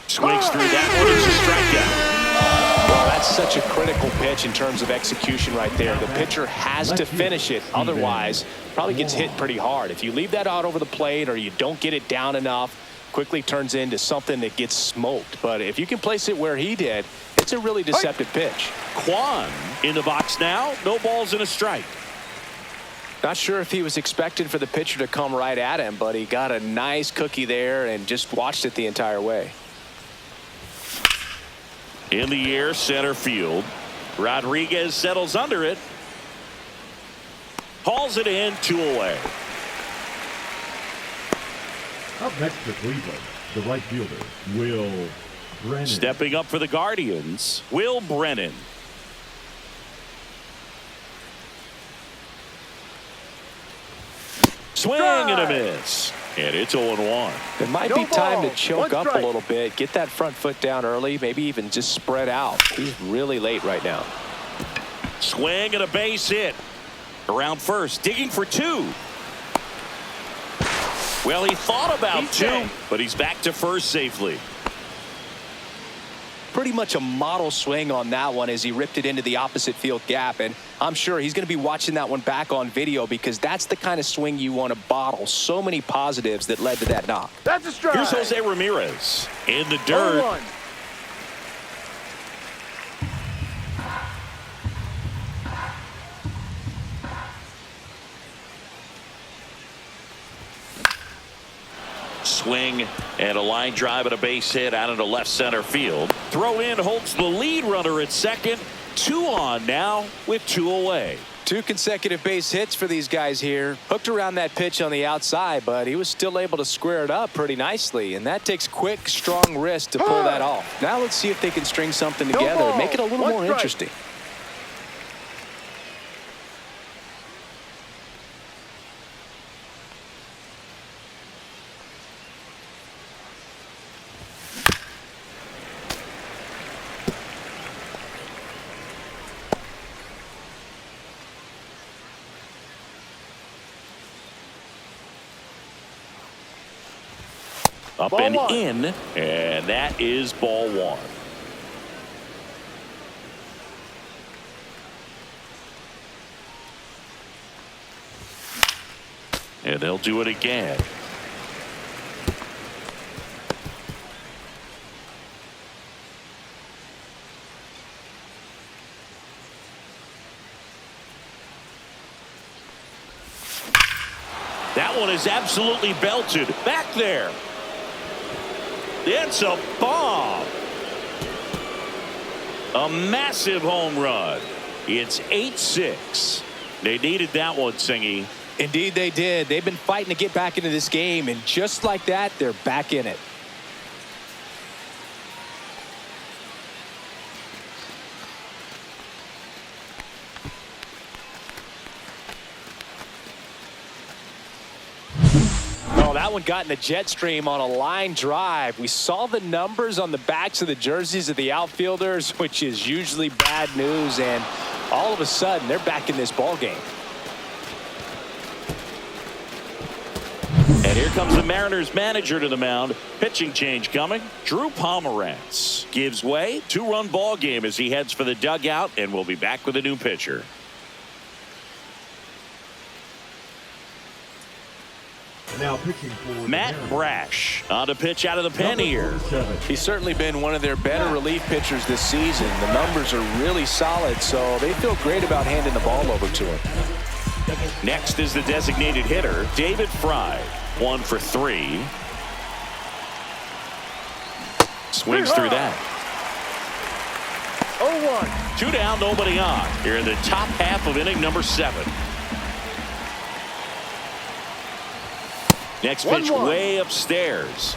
Swings through that one. It's a strikeout. Well, that's such a critical pitch in terms of execution right there. The pitcher has to finish it. Otherwise, probably gets hit pretty hard. If you leave that out over the plate or you don't get it down enough, quickly turns into something that gets smoked. But if you can place it where he did, it's a really deceptive pitch. Kwan in the box now. No balls and a strike. Not sure if he was expecting for the pitcher to come right at him, but he got a nice cookie there and just watched it the entire way. In the air, center field. Rodriguez settles under it. Hauls it in, 2 away. Up next for Cleveland, the right fielder, Will Brennan. Stepping up for the Guardians, Will Brennan. Swing and a miss. And it's 0-1. It might be time to choke up a little bit, get that front foot down early, maybe even just spread out. He's really late right now. Swing and a base hit. Around first, digging for 2. Well, he thought about 2, but he's back to first safely. Pretty much a model swing on that one as he ripped it into the opposite field gap, and I'm sure he's going to be watching that one back on video because that's the kind of swing you want to bottle. So many positives that led to that knock. That's a strike. Here's Jose Ramirez in the dirt. 0-1. Swing and a line drive and a base hit out into left center field. Throw in holds the lead runner at second. 2 on now with 2 away. 2 consecutive base hits for these guys here. Hooked around that pitch on the outside, but he was still able to square it up pretty nicely, and that takes quick, strong wrist to pull that off. Now let's see if they can string something together and make it a little more interesting. Up Ball and 1. in, and that is ball 1. And they'll do it again. That one is absolutely belted back there. It's a bomb. A massive home run. It's 8-6. They needed that one, Singy. Indeed they did. They've been fighting to get back into this game, and just like that, they're back in it. That one got in the jet stream on a line drive. We saw the numbers on the backs of the jerseys of the outfielders, which is usually bad news, and All of a sudden, they're back in this ball game. And here comes the Mariners manager to the mound. Pitching change coming. Drew Pomeranz gives way. 2-run ball game as he heads for the dugout, and we'll be back with a new pitcher. Now pitching for Matt Brash on to pitch out of the pen here. He's certainly been one of their better relief pitchers this season. The numbers are really solid, so they feel great about handing the ball over to him. Next is the designated hitter, David Fry. 1 for 3. Swings through that. 0-1. 2 down, nobody on. Here in the top half of inning number 7. Next pitch 1-1. way upstairs.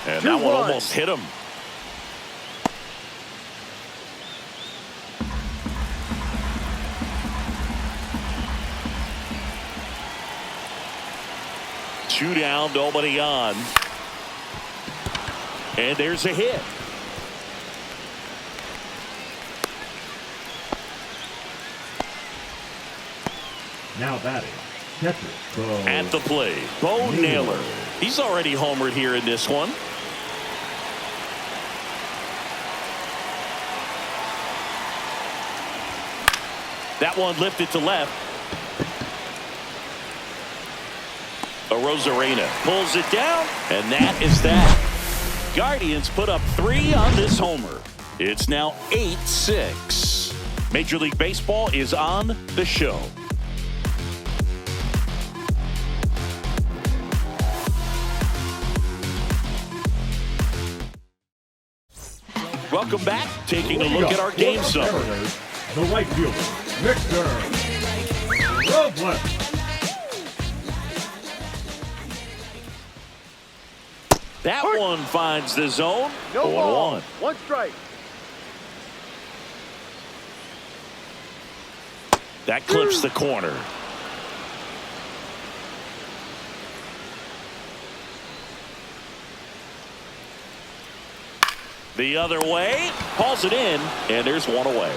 And that one almost hit him. Two down, nobody on. And there's a hit. Now batting, catcher, Bo At the plate, Bo Naylor. He's already homered here in this one. That one lifted to left. Arozarena pulls it down, and that is that. Guardians put up 3 on this homer. It's now 8-6. Major League Baseball is on the show. Welcome back. Taking a look at our game summary. The right fielder, Victor Robles. That one finds the zone. No 0-1. ball. 1 strike. That clips the corner. The other way, hauls it in, and there's 1 away.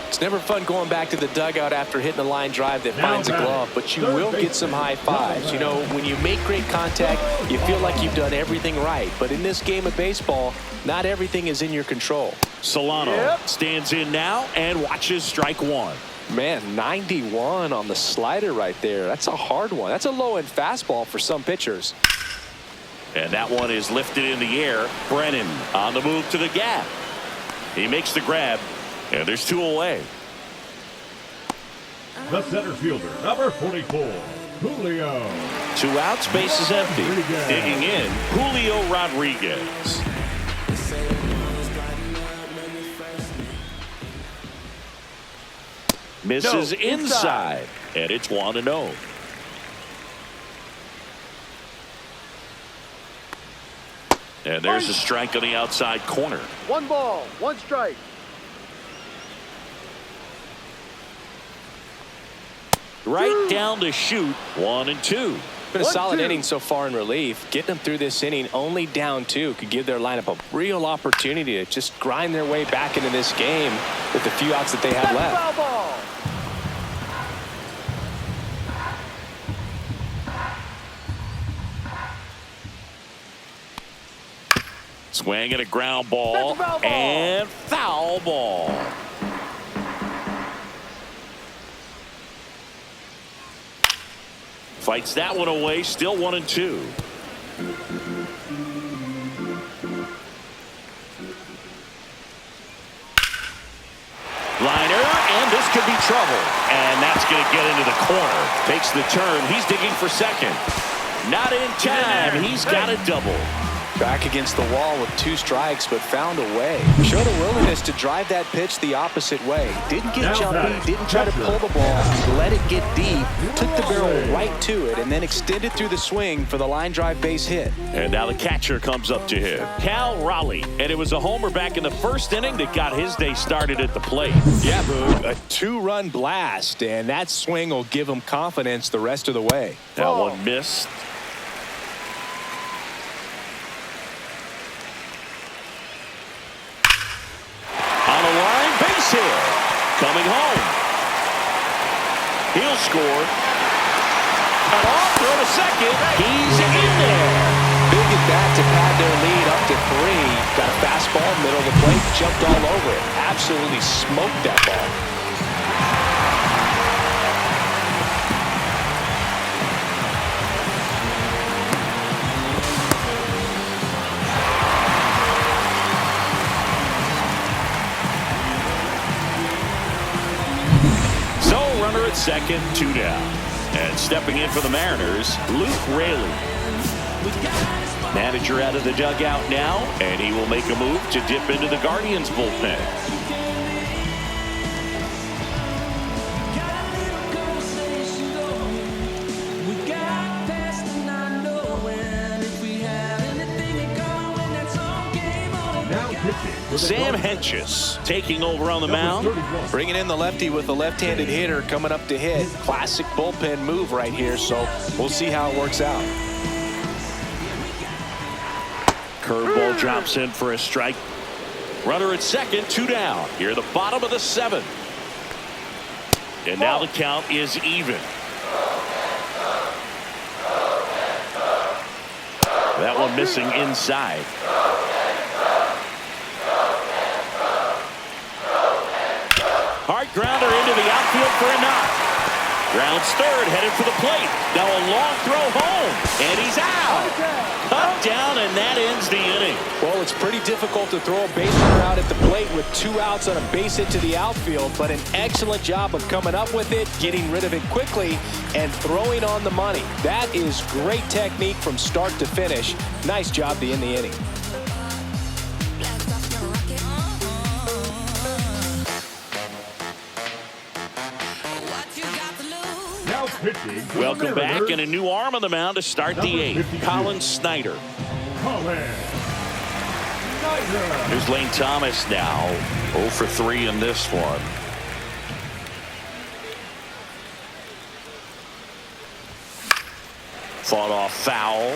It's never fun going back to the dugout after hitting a line drive that finds a glove, but you will get some high fives. You know, when you make great contact, you feel like you've done everything right. But in this game of baseball, not everything is in your control. Solano stands in now and watches strike 1. Man, 91 on the slider right there. That's a hard one. That's a low-end fastball for some pitchers. And that one is lifted in the air. Brennan on the move to the gap. He makes the grab, and there's 2 away. The center fielder, number 44, Julio. 2 outs, base is empty. Digging in, Julio Rodriguez. Misses inside, and it's 1-0. And there's a strike on the outside corner. 1 ball, 1 strike. Right down to shoot. 1-2. Been a solid inning so far in relief. Getting them through this inning only down 2 could give their lineup a real opportunity to just grind their way back into this game with the few outs that they have left. Foul ball. Swing and a ground ball, and foul ball. Fights that one away, still 1-2. Liner, and this could be trouble. And that's going to get into the corner. Takes the turn. He's digging for second. Not in time. He's got a double. Back against the wall with 2 strikes, but found a way. Showed a willingness to drive that pitch the opposite way. Didn't get jumpy, didn't try to pull the ball, let it get deep, took the barrel right to it, and then extended through the swing for the line drive base hit. And now the catcher comes up to him, Cal Raleigh. And it was a homer back in the first inning that got his day started at the plate. Yeah, Boog, a 2-run blast, and that swing will give him confidence the rest of the way. That one missed. Base hit. Coming home. He'll score. Cut off, throw to second. He's in there. Big at bat to pad their lead up to 3. Got a fastball, middle of the plate, jumped all over it. Absolutely smoked that ball. So, runner at second, 2 down. And stepping in for the Mariners, Luke Raley. Manager out of the dugout now, and he will make a move to dip into the Guardians bullpen. Sam Hentges taking over on the mound. Bringing in the lefty with a left-handed hitter coming up to hit. Classic bullpen move right here, so we'll see how it works out. Curveball drops in for a strike. Runner at second, 2 down. Here the bottom of the 7th. And now the count is even. That one missing inside. Hard grounder into the outfield for a knock. Grounds third, headed for the plate. Now a long throw home, and he's out. Cut down, and that ends the inning. Well, it's pretty difficult to throw a base runner out at the plate with 2 outs on a base hit to the outfield, but an excellent job of coming up with it, getting rid of it quickly, and throwing on the money. That is great technique from start to finish. Nice job to end the inning. Welcome back, and a new arm on the mound to start the 8th. Colin Snyder. Here's Lane Thomas now. 0 for 3 in this one. Fought off foul.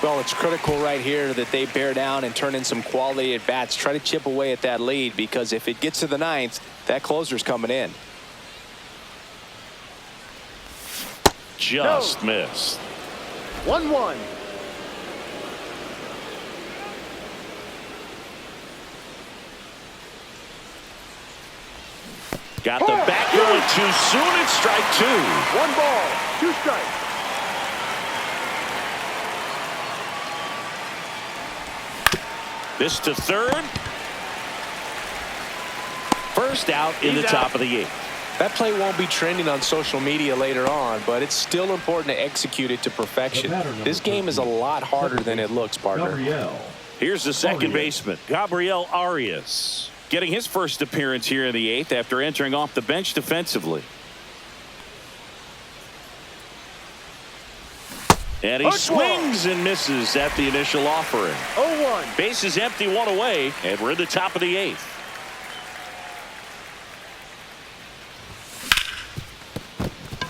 Well, it's critical right here that they bear down and turn in some quality at bats. Try to chip away at that lead, because if it gets to the 9th, that closer's coming in. Just missed. 1-1. Got the back going too soon. It's strike 2. 1 ball, 2 strikes. This to third. First out in the top of the 8th. That play won't be trending on social media later on, but it's still important to execute it to perfection. This game is a lot harder than it looks, partner. Here's the second baseman, Gabriel Arias, getting his first appearance here in the 8th after entering off the bench defensively. And he swings and misses at the initial offering. 0-1. Base is empty, 1 away, and we're in the top of the 8th.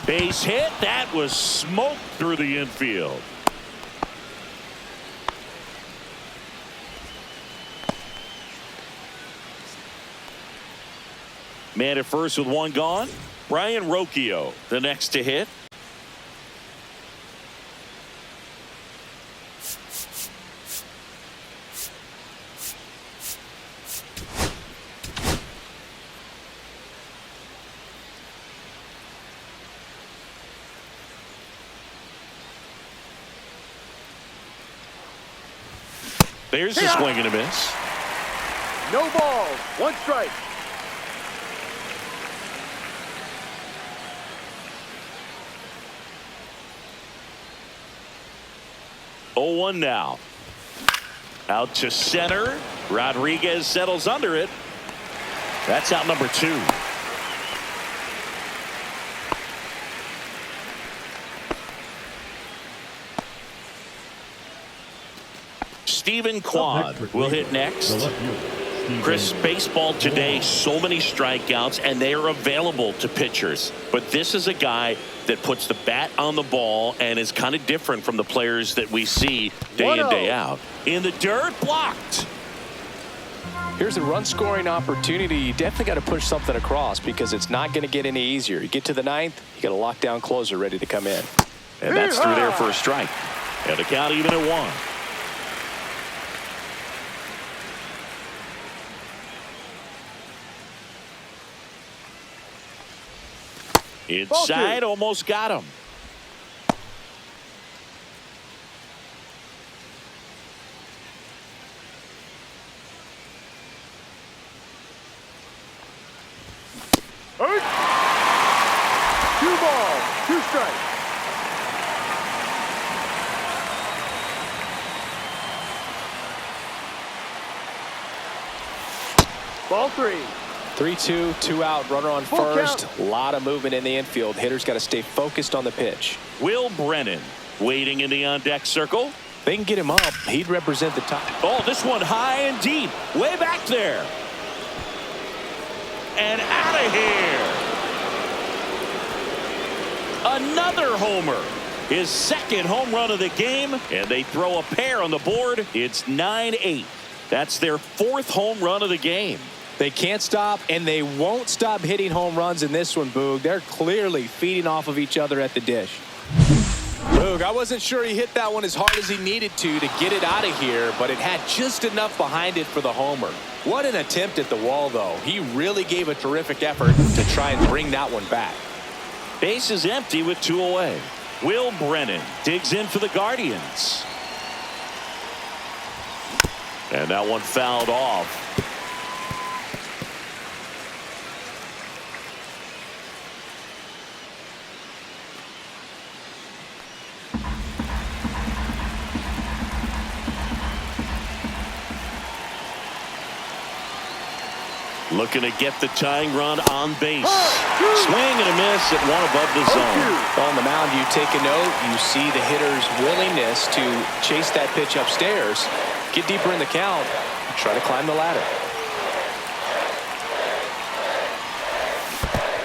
Base hit. That was smoked through the infield. Man at first with 1 gone. Brian Rocchio, the next to hit. There's the swing and a miss. No balls, 1 strike. Oh, 1 now. Out to center. Rodriguez settles under it. That's out number 2. Stephen Quad will hit next. Chris, baseball today, so many strikeouts, and they are available to pitchers. But this is a guy that puts the bat on the ball and is kind of different from the players that we see day in, day out. In the dirt, blocked. Here's a run-scoring opportunity. You definitely got to push something across because it's not going to get any easier. You get to the ninth, you got a lockdown closer ready to come in. And that's through there for a strike. And the count even at 1. Inside, almost got him. Hurt. 2 balls, 2 strikes. Ball 3. 3-2, 2 out, runner on Full first. count. A lot of movement in the infield. Hitters got to stay focused on the pitch. Will Brennan waiting in the on-deck circle. They can get him up. He'd represent the top. Oh, this one high and deep. Way back there. And out of here. Another homer. His second home run of the game. And they throw a pair on the board. It's 9-8. That's their 4th home run of the game. They can't stop, and they won't stop hitting home runs in this one, Boog. They're clearly feeding off of each other at the dish. Boog, I wasn't sure he hit that one as hard as he needed to get it out of here, but it had just enough behind it for the homer. What an attempt at the wall, though. He really gave a terrific effort to try and bring that one back. Base is empty with 2 away. Will Brennan digs in for the Guardians. And that one fouled off. Looking to get the tying run on base. Swing and a miss at 1 above the zone. On the mound, you take a note. You see the hitter's willingness to chase that pitch upstairs, get deeper in the count, try to climb the ladder.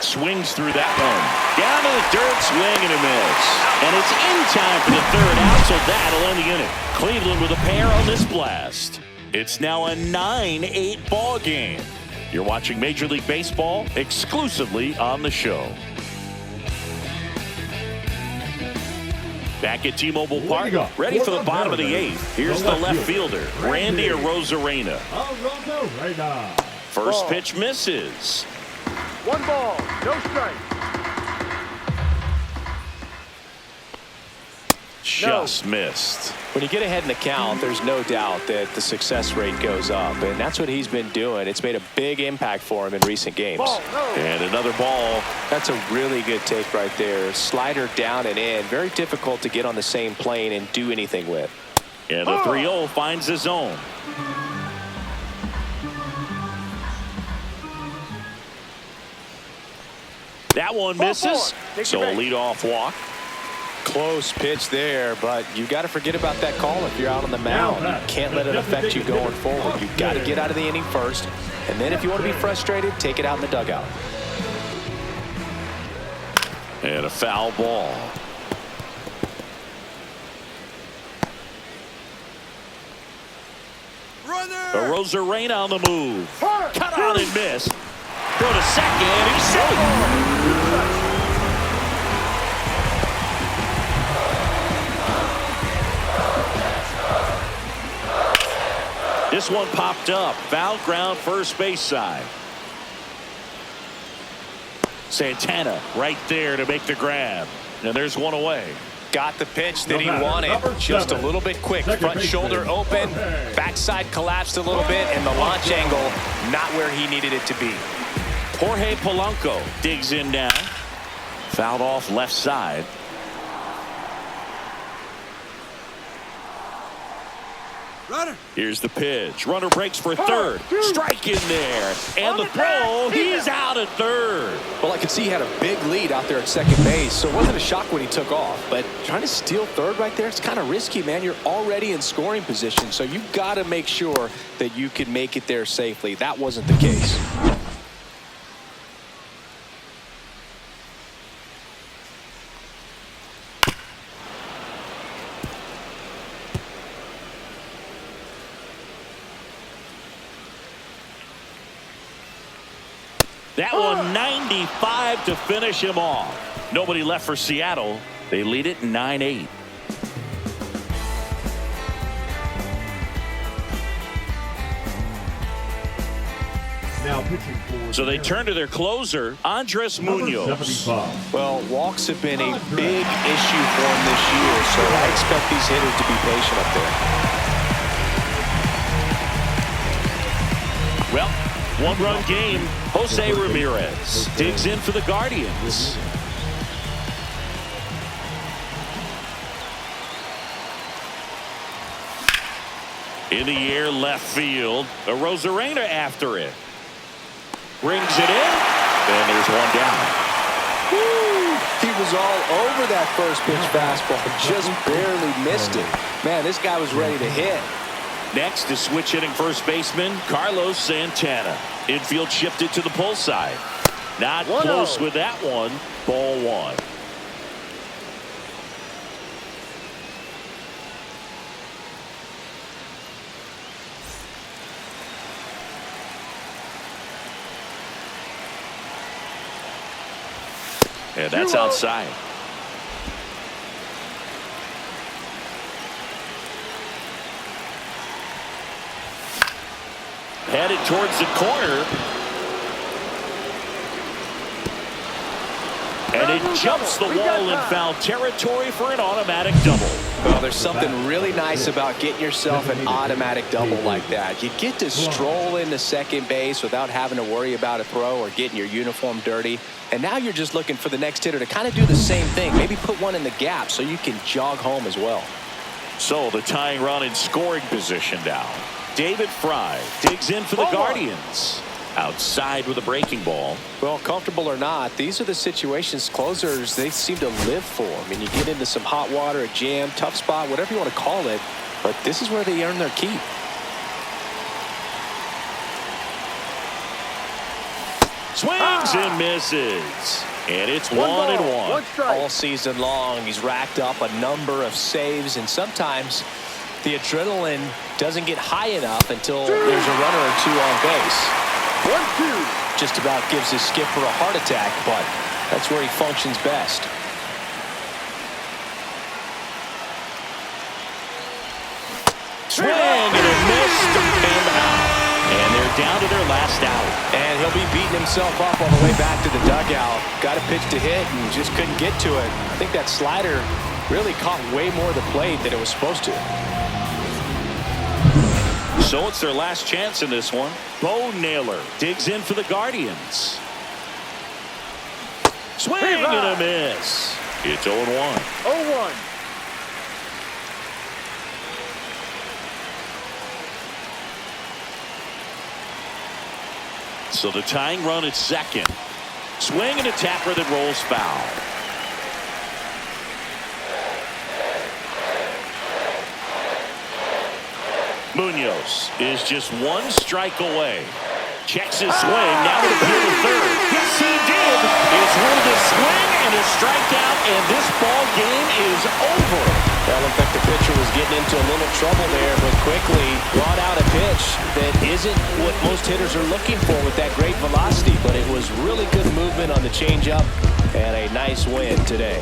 Swings through that one. Down to the dirt, swing and a miss. And it's in time for the 3rd out, so that'll end the inning. Cleveland with a pair on this blast. It's now a 9-8 ball game. You're watching Major League Baseball exclusively on the show. Back at T-Mobile Park, ready for the bottom of the 8th. Here's the left fielder, Randy Arozarena. First pitch misses. 1 ball, no strike. Just missed. When you get ahead in the count, there's no doubt that the success rate goes up, and that's what he's been doing. It's made a big impact for him in recent games. Ball, no. And another ball. That's a really good take right there. Slider down and in. Very difficult to get on the same plane and do anything with. And the 3-0 finds the zone. That one misses. So a leadoff walk. Close pitch there, but you got to forget about that call if you're out on the mound. You can't let it affect you going forward. You've got to get out of the inning first, and then if you want to be frustrated, take it out in the dugout. And a foul ball. Arozarena on the move. Cut on and miss. Throw to second, and he's safe. This one popped up. Foul ground, first base side. Santana right there to make the grab. And there's 1 away. Got the pitch that he wanted. Just a little bit quick. Front shoulder open. Backside collapsed a little bit. And the launch angle not where he needed it to be. Jorge Polanco digs in now. Fouled off left side. Runner. Here's the pitch. Runner breaks for third. Strike in there. And the throw. He's out at third. Well, I could see he had a big lead out there at second base, so it wasn't a shock when he took off. But trying to steal third right there, it's kind of risky, man. You're already in scoring position, so you've got to make sure that you can make it there safely. That wasn't the case. That one 95 to finish him off. Nobody left for Seattle. They lead it 9-8. Now pitching for So they turn to their closer, Andres Munoz. 75. Well, walks have been a big issue for him this year, so I expect these hitters to be patient up there. Well, one-run game. Jose Ramirez digs in for the Guardians. In the air, left field. Arozarena after it. Brings it in, and there's one down. Woo! He was all over that first pitch fastball, just barely missed it. Man, this guy was ready to hit. Next is switch hitting first baseman Carlos Santana. Infield shifted to the pull side. Not close with that one. Ball one. And that's outside. Headed towards the corner. And it jumps the wall in foul territory for an automatic double. Well, there's something really nice about getting yourself an automatic double like that. You get to stroll into second base without having to worry about a throw or getting your uniform dirty. And now you're just looking for the next hitter to kind of do the same thing. Maybe put one in the gap so you can jog home as well. So the tying run in scoring position now. David Fry digs in for the Guardians. Outside with a breaking ball. Well, comfortable or not, these are the situations closers they seem to live for. I mean, you get into some hot water, a jam, tough spot, whatever you want to call it, but this is where they earn their keep. Swings and misses. And it's 1-1. All season long, he's racked up a number of saves, and sometimes the adrenaline doesn't get high enough until there's a runner or two on base. 1-2. Just about gives his skipper a heart attack, but that's where he functions best. Swing and a miss to him out. And they're down to their last out. And he'll be beating himself up on the way back to the dugout. Got a pitch to hit and just couldn't get to it. I think that slider really caught way more of the plate than it was supposed to. So it's their last chance in this one. Bo Naylor digs in for the Guardians. Swing and a miss. It's 0-1. 0-1. So the tying run at second. Swing and a tapper that rolls foul. Munoz is just one strike away. Checks his swing. Now to appeal to third. Yes, he did. It's with a swing and a strikeout, and this ball game is over. Well, in fact, the pitcher was getting into a little trouble there, but quickly brought out a pitch that isn't what most hitters are looking for with that great velocity, but it was really good movement on the changeup and a nice win today.